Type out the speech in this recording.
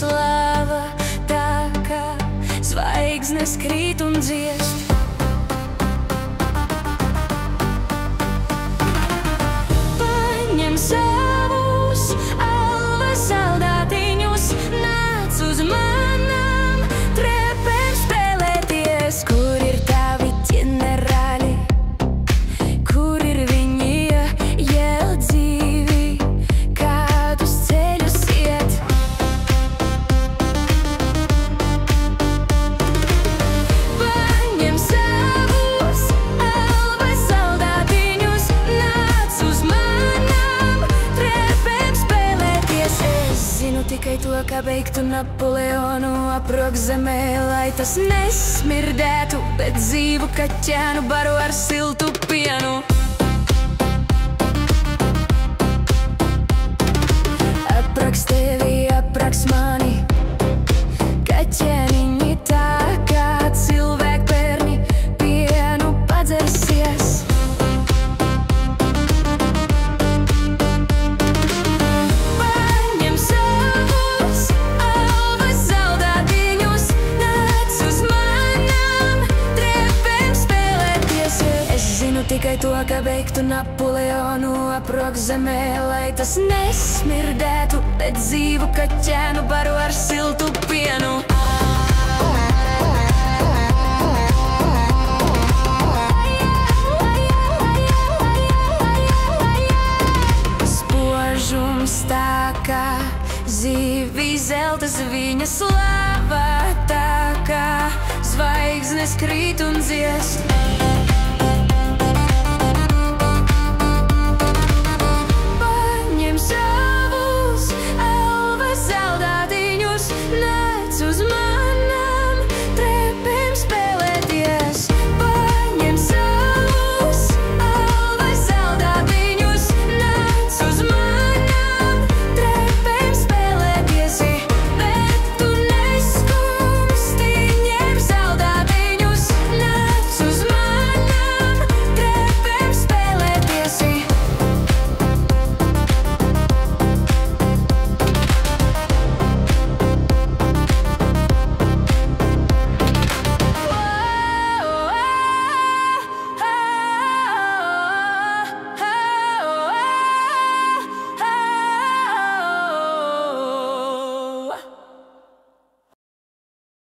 slava, tā kā zvaigznes krīt un dziest. Paņem savus alvas saldātiņus, nāc uz manām trepēm spēlēties. Kur ir tavi ģenerāļi? Kur ir viņi jau dzīvi? Kādus ceļus iet? Paņem savus alvas saldātiņus, nāc uz manām trepēm spēlēties. Es zinu tikai to, kā beigtu Napoleonu aprokzemē, lai tas nesmirdētu, bet dzīvu kaķēnu baru ar siltu pienu. Apraks tevi, apraks mani, kaķēniņi tā kā cilvēkbērni pienu padzersies. Paņem savus alvas saldātiņus, nāc uz manām trepēm spēlēties. Es zinu tikai to, kā beigtu Napoleonu aprokzemē, lai tas nesmirdētu, bet dzīvu kaķēnu baru ar siltu pienu. Spožums tā kā zivī zeltas, viņa slava tā kā zvaigznes krīt un dziest.